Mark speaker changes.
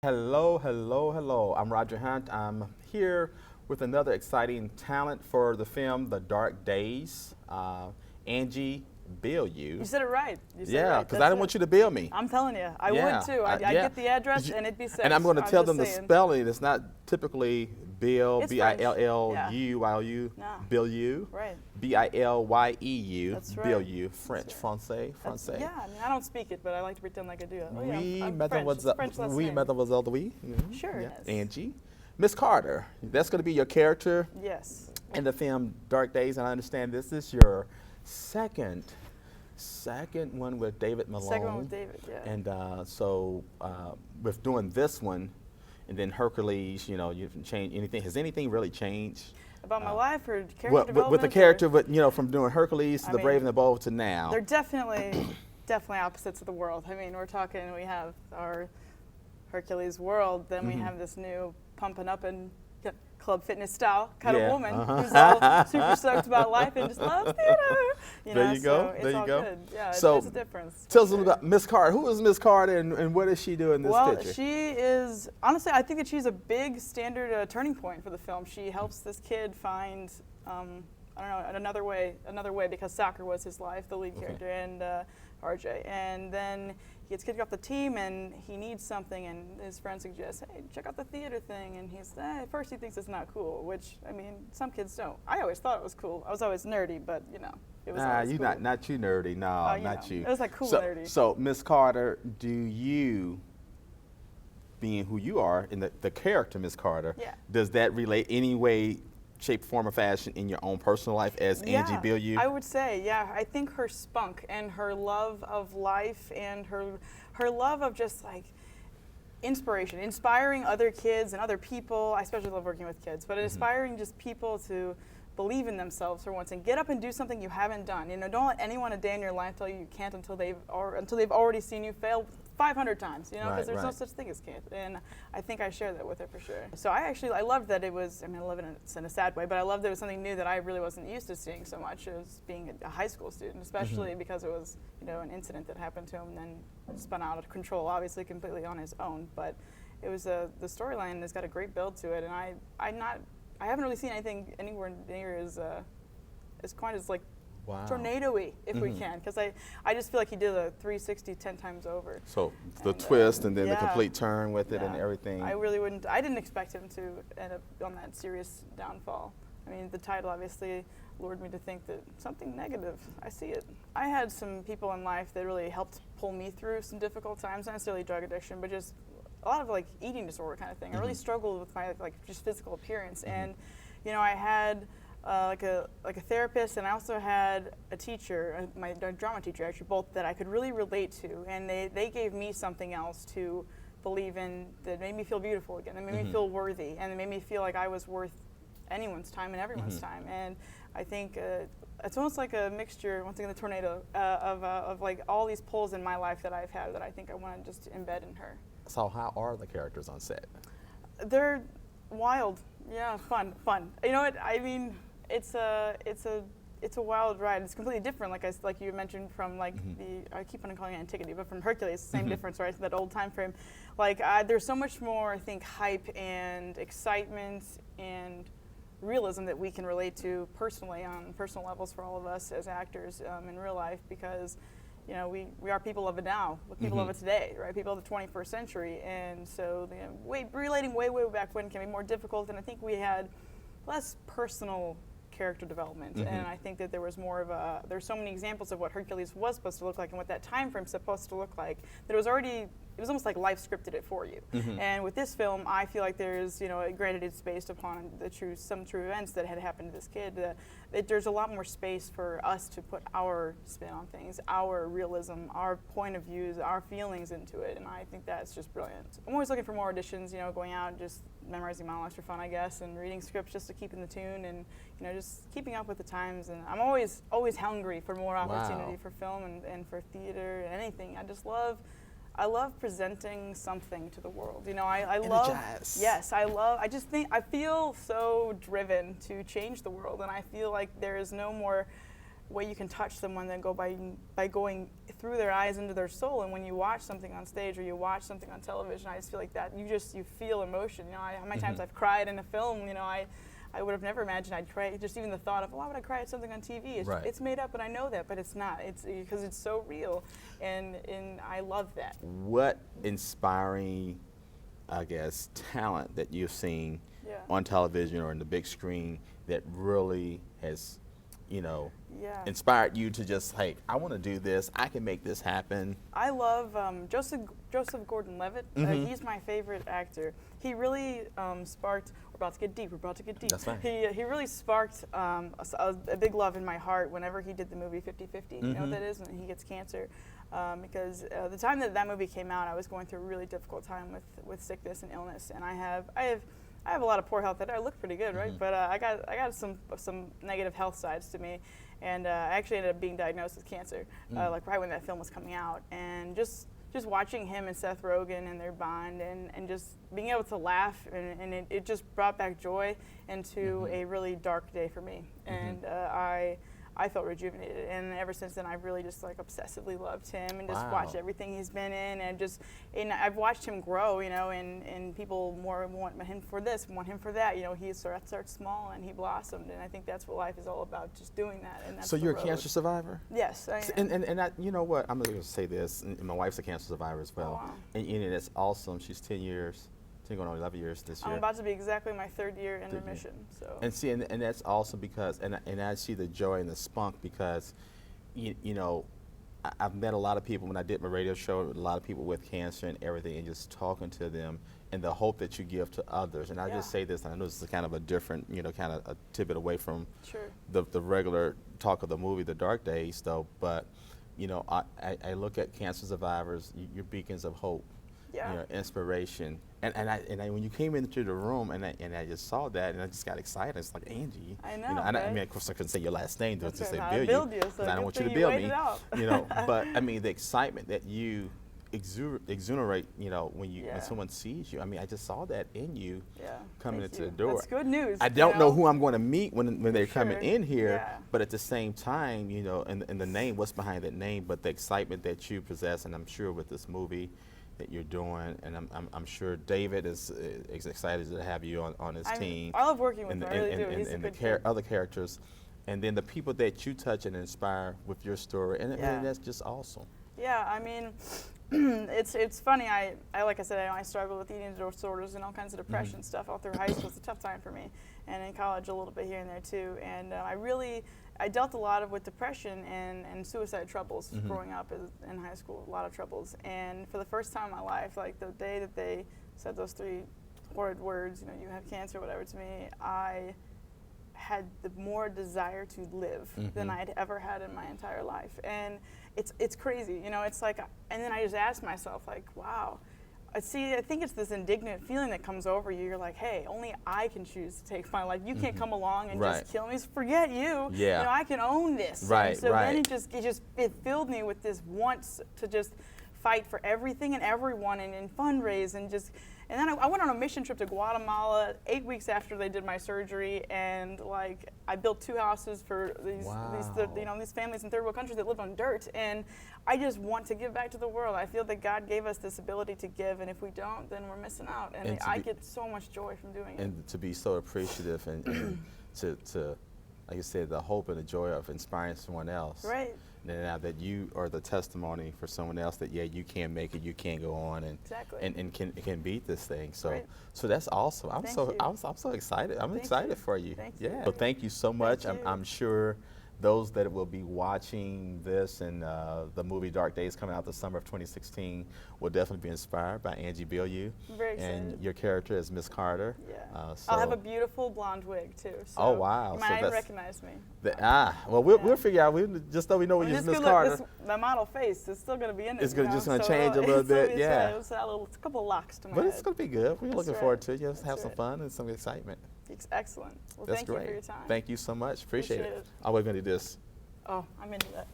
Speaker 1: Hello, hello, hello. I'm Roger Hunt. I'm here with another exciting talent for the film The Dark Days, Angie Bilyeu.
Speaker 2: You said it right. You said it
Speaker 1: Yeah,
Speaker 2: right.
Speaker 1: because I didn't want you to bill me.
Speaker 2: I'm telling you, I
Speaker 1: Yeah,
Speaker 2: would too. I'd
Speaker 1: yeah.
Speaker 2: get the address and it'd be six.
Speaker 1: And I'm going to tell them the
Speaker 2: saying.
Speaker 1: spelling. It's not typically Bill,
Speaker 2: It's
Speaker 1: B-I-L-L-U-Y-O-U,
Speaker 2: No.
Speaker 1: Bilyeu,
Speaker 2: Right.
Speaker 1: B-I-L-Y-E-U,
Speaker 2: That's right.
Speaker 1: Bilyeu, French, Francais, Francais.
Speaker 2: Yeah, I mean, I don't speak it, but I like to pretend like I do. Oh, yeah,
Speaker 1: Oui,
Speaker 2: I'm French.
Speaker 1: mademoiselle,
Speaker 2: It's French last
Speaker 1: oui,
Speaker 2: name.
Speaker 1: mademoiselle, oui. Mhm,
Speaker 2: Sure.
Speaker 1: yeah.
Speaker 2: Yes.
Speaker 1: Angie. Miss Carter, that's going to be your character
Speaker 2: Yes.
Speaker 1: in the film Dark Days, and I understand this is your second one with David Malone.
Speaker 2: Second one with David, yeah.
Speaker 1: And so with doing this one, and then Hercules, you know, you haven't changed anything. Has anything really changed?
Speaker 2: About my life or character
Speaker 1: With
Speaker 2: development?
Speaker 1: the character, but you know, from doing Hercules to
Speaker 2: I
Speaker 1: The
Speaker 2: mean,
Speaker 1: Brave and the Bold to now.
Speaker 2: They're definitely opposites of the world. I mean, we're talking, we have our Hercules world, then we have this new pumping up and club fitness style kind of woman who's all super stoked about life and just loves theater.
Speaker 1: There you go.
Speaker 2: So it's
Speaker 1: there you
Speaker 2: all
Speaker 1: go.
Speaker 2: good. Yeah,
Speaker 1: so
Speaker 2: there's a difference.
Speaker 1: Tell us a little about Miss Carter. Who is Miss Carter, and what does she do in this picture?
Speaker 2: Well, she is, honestly, I think that she's a big standard turning point for the film. She helps this kid find, I don't know, another way, because soccer was his life, the lead character, and RJ. And then he gets kicked off the team, and he needs something, and his friend suggests, hey, check out the theater thing. And he's, at first he thinks it's not cool, which, I mean, some kids don't. I always thought it was cool. I was always nerdy, but, you know, it was always
Speaker 1: you
Speaker 2: cool.
Speaker 1: not you nerdy. No, not you.
Speaker 2: It was like cool nerdy.
Speaker 1: So, Miss Carter, do you, being who you are, in the character Miss Carter, does that relate any way, shape, form, or fashion in your own personal life as Angie Bilyeu?
Speaker 2: I would say, yeah. I think her spunk and her love of life and her love of just like inspiration, inspiring other kids and other people. I especially love working with kids, but inspiring just people to believe in themselves for once and get up and do something you haven't done. You know, don't let anyone a day in your life tell you you can't until they've already seen you fail 500 times, you know, because there's no such thing as can't. And I think I share that with her for sure. So I loved that it was, I mean, I love it in a sad way, but I loved that it was something new that I really wasn't used to seeing so much as being a high school student, especially because it was, you know, an incident that happened to him and then spun out of control, obviously completely on his own. But it was the storyline has got a great build to it, and I haven't really seen anything anywhere near as quite as like tornado-y, if we can, because I just feel like he did a 360 10 times over.
Speaker 1: So the twist and then the complete turn with it and everything.
Speaker 2: I really wouldn't, I didn't expect him to end up on that serious downfall. I mean, the title obviously lured me to think that something negative, I see it. I had some people in life that really helped pull me through some difficult times, not necessarily drug addiction, but just a lot of like eating disorder kind of thing. I really struggled with my like just physical appearance, and you know, I had like a therapist, and I also had a teacher, my drama teacher actually, both that I could really relate to, and they gave me something else to believe in that made me feel beautiful again, that made me feel worthy, and it made me feel like I was worth anyone's time and everyone's time. And I think it's almost like a mixture, once again the tornado, of like all these pulls in my life that I've had that I think I want to just embed in her.
Speaker 1: So how are the characters on set?
Speaker 2: They're wild, yeah, fun. You know what, I mean, it's a wild ride. It's completely different, like you mentioned from like I keep on calling it Antiquity, but from Hercules, same difference, right? That old time frame. Like there's so much more, I think, hype and excitement and realism that we can relate to personally on personal levels for all of us as actors in real life, because you know, we are people of it now, people of it today, right? People of the 21st century, and so relating way back when can be more difficult, and I think we had less personal character development, and I think that there was more of there's so many examples of what Hercules was supposed to look like and what that time frame's supposed to look like, that it was almost like life scripted it for you. And with this film, I feel like there's, you know, granted it's based upon some true events that had happened to this kid, there's a lot more space for us to put our spin on things, our realism, our point of views, our feelings into it, and I think that's just brilliant. I'm always looking for more auditions, you know, going out and just memorizing monologues for fun, I guess, and reading scripts just to keep in the tune, and you know, just keeping up with the times. And I'm always hungry for more opportunity for film and for theater and anything. I love presenting something to the world. You know, I feel so driven to change the world, and I feel like there is no more way you can touch someone than go by going through their eyes into their soul. And when you watch something on stage or you watch something on television, I just feel like that you feel emotion. You know, how many times I've cried in a film. You know, I would have never imagined I'd cry. Just even the thought of, why would I cry at something on TV? It's made up, and I know that, but it's not. It's because it's so real, and I love that.
Speaker 1: What inspiring, I guess, talent that you've seen on television or in the big screen that really has, you know, inspired you to just like, I want to do this. I can make this happen.
Speaker 2: I love Joseph Gordon-Levitt. He's my favorite actor. He really sparked. We're about to get deep. We're about to get deep.
Speaker 1: That's fine.
Speaker 2: He really sparked a big love in my heart whenever he did the movie 50-50. You know what that is? When he gets cancer. Because the time that movie came out, I was going through a really difficult time with sickness and illness, and I have a lot of poor health. I look pretty good, right? But I got some negative health sides to me, and I actually ended up being diagnosed with cancer, like right when that film was coming out, and just watching him and Seth Rogen and their bond, and just being able to laugh, and it just brought back joy into a really dark day for me, and I felt rejuvenated, and ever since then I've really just like obsessively loved him and just watched everything he's been in, and I've watched him grow, you know, and people more want him for this, want him for that, you know. He starts small and he blossomed, and I think that's what life is all about, just doing that. And that's
Speaker 1: so you're a cancer survivor?
Speaker 2: Yes, I am.
Speaker 1: And I, you know what, I'm going to say this, and my wife's a cancer survivor as well, and that's awesome. She's 10 years. Going on 11 years this year.
Speaker 2: I'm about to be exactly my 3rd year in remission. So.
Speaker 1: And see, and that's awesome because, and I see the joy and the spunk because, you know, I've met a lot of people when I did my radio show, a lot of people with cancer and everything, and just talking to them and the hope that you give to others. And I just say this, and I know this is kind of a different, you know, kind of a tidbit away from the regular talk of the movie, The Dark Days, though, but, you know, I look at cancer survivors, you're beacons of hope. You know, inspiration, and I when you came into the room and I just saw that and I just got excited. It's like, Angie,
Speaker 2: I know.
Speaker 1: You know,
Speaker 2: right?
Speaker 1: I mean, of course I couldn't say your last name, to say
Speaker 2: Bilyeu,
Speaker 1: because I don't want you to bill me, you know. But I mean, the excitement that you exuberate, you know, when someone sees you. I mean, I just saw that in you coming into the door.
Speaker 2: That's good news.
Speaker 1: I don't know who I'm going to meet when they're coming in here, but at the same time, you know, and the name, what's behind that name, but the excitement that you possess, and I'm sure with this movie that you're doing, and I'm sure David is excited to have you on his team.
Speaker 2: I love working with him, I really do. He's a good kid.
Speaker 1: Other characters, and then the people that you touch and inspire with your story, and that's just awesome.
Speaker 2: Yeah, I mean, it's funny. I like I said, I struggled with eating disorders and all kinds of depression stuff all through high school. It's a tough time for me, and in college a little bit here and there too. And I dealt a lot with depression and suicide troubles growing up in high school, a lot of troubles. And for the first time in my life, like the day that they said those 3 horrid words, you know, you have cancer, whatever, to me, I had the more desire to live than I'd ever had in my entire life. And it's crazy, you know, it's like, and then I just asked myself, like, wow. I think it's this indignant feeling that comes over you. You're like, hey, only I can choose to take my life. You can't come along and just kill me. Forget you. You know, I can own this. And so then it filled me with this want to just fight for everything and everyone and fundraise and then I went on a mission trip to Guatemala 8 weeks after they did my surgery, and like I built 2 houses for these families in third world countries that lived on dirt, and I just want to give back to the world. I feel that God gave us this ability to give, and if we don't, then we're missing out. And I get so much joy from doing it.
Speaker 1: And to be so appreciative and to like you said, the hope and the joy of inspiring someone else.
Speaker 2: Right.
Speaker 1: And now that you are the testimony for someone else that you can make it, you can go on and can beat this thing. So so that's awesome. I'm so excited. I'm excited for you.
Speaker 2: Thank you.
Speaker 1: Well, thank you so much. I'm sure those that will be watching this and the movie Dark Days coming out the summer of 2016 will definitely be inspired by Angie Bilyeu.
Speaker 2: I'm very excited.
Speaker 1: And your character is Miss Carter.
Speaker 2: Yeah. So I'll have a beautiful blonde wig too. So
Speaker 1: oh wow!
Speaker 2: You might even recognize me.
Speaker 1: Well, we'll figure out. Just though we know you're Miss Carter.
Speaker 2: The model face is still going to be in it.
Speaker 1: It's just going to change a little bit.
Speaker 2: It's a couple of locks to my head.
Speaker 1: But it's going to be good. We're looking forward to it. Just have some fun and some excitement.
Speaker 2: Excellent. Well,
Speaker 1: That's
Speaker 2: thank
Speaker 1: great.
Speaker 2: you for your time.
Speaker 1: Thank you so much. Appreciate it. Oh, we're going to do this.
Speaker 2: Oh, I'm into that.